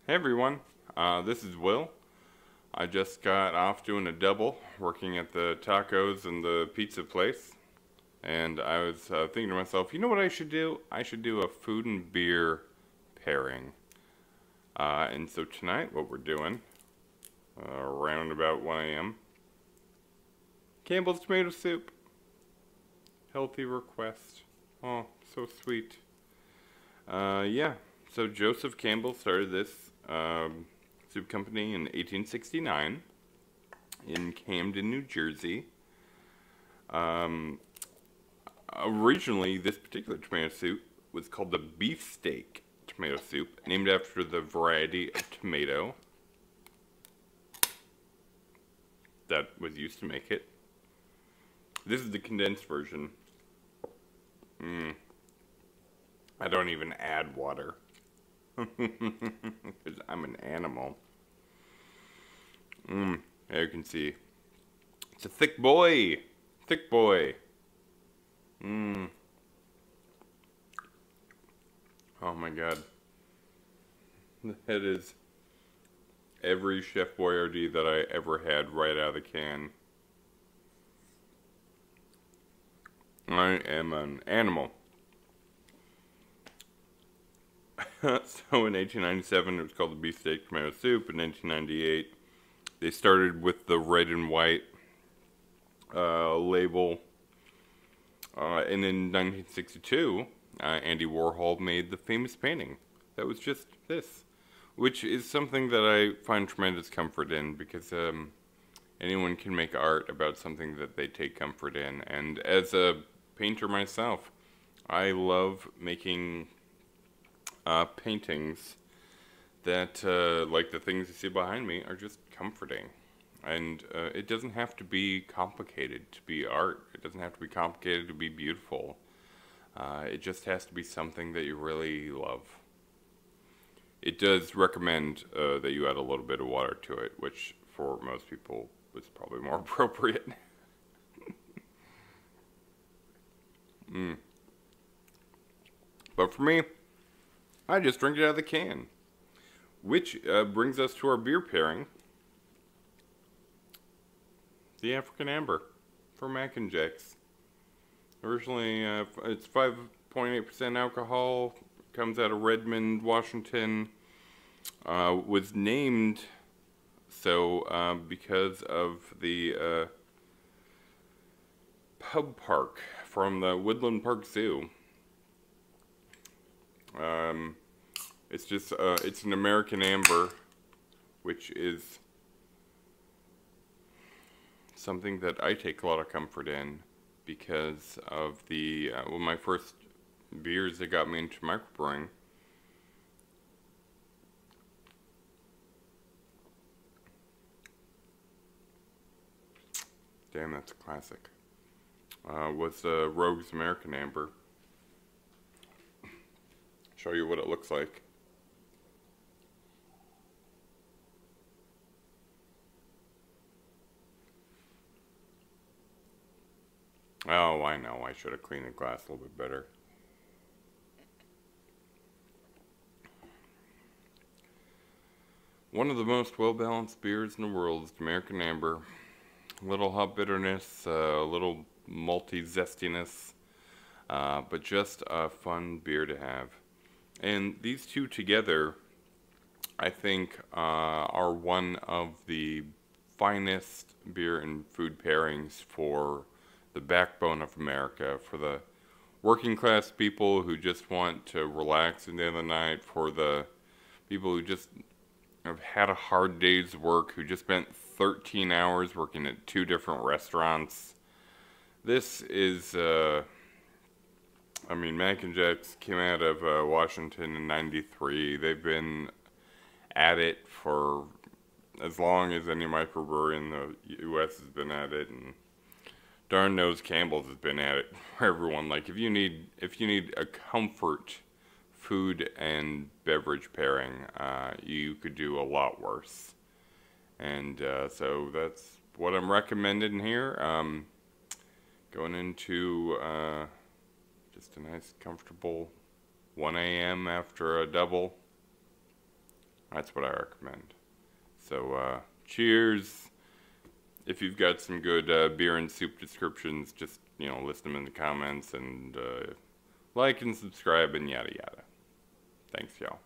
Hey everyone, this is Will. I just got off doing a double, working at the tacos and the pizza place, and I was thinking to myself, you know what I should do? I should do a food and beer pairing. And so tonight, what we're doing, around about 1 a.m., Campbell's tomato soup. Healthy request. Oh, so sweet. Yeah, so Joseph Campbell started this soup company in 1869 in Camden, New Jersey. Originally, this particular tomato soup was called the beefsteak tomato soup, named after the variety of tomato that was used to make it. This is the condensed version. I don't even add water. Because I'm an animal. There you can see. It's a thick boy. Thick boy. Oh my god. That is every Chef Boyardee that I ever had right out of the can. I am an animal. So in 1897 it was called the beefsteak tomato soup. In 1998 they started with the red and white label. And in 1962 Andy Warhol made the famous painting that was just this, which is something that I find tremendous comfort in, because anyone can make art about something that they take comfort in. And as a painter myself, I love making paintings that, like the things you see behind me, are just comforting. And it doesn't have to be complicated to be art. It doesn't have to be complicated to be beautiful. It just has to be something that you really love. It does recommend that you add a little bit of water to it, which for most people is probably more appropriate. But for me, I just drink it out of the can. Which brings us to our beer pairing. The African Amber for Mac and Jacks. Originally, it's 5.8% alcohol. Comes out of Redmond, Washington. Was named so because of the pub park from the Woodland Park Zoo. It's just, it's an American Amber, which is something that I take a lot of comfort in because of the, well, my first beers that got me into microbrewing. Damn, that's a classic. Was Rogue's American Amber. Show you what it looks like. Oh, I know. I should have cleaned the glass a little bit better. One of the most well-balanced beers in the world is the American Amber. A little hop bitterness, a little malty zestiness, but just a fun beer to have. And these two together, I think, are one of the finest beer and food pairings for the backbone of America, for the working class people who just want to relax at the end of the night, for the people who just have had a hard day's work, who just spent 13 hours working at 2 different restaurants. This is, I mean, Mac and Jacks came out of Washington in '93. They've been at it for as long as any microbrewery in the U.S. has been at it, and darn knows Campbell's has been at it for everyone. Like, if you need a comfort food and beverage pairing, you could do a lot worse. And so that's what I'm recommending here. Going into just a nice, comfortable 1 a.m. after a double. That's what I recommend. So, cheers. If you've got some good beer and soup descriptions, just, list them in the comments and like and subscribe and yada yada. Thanks, y'all.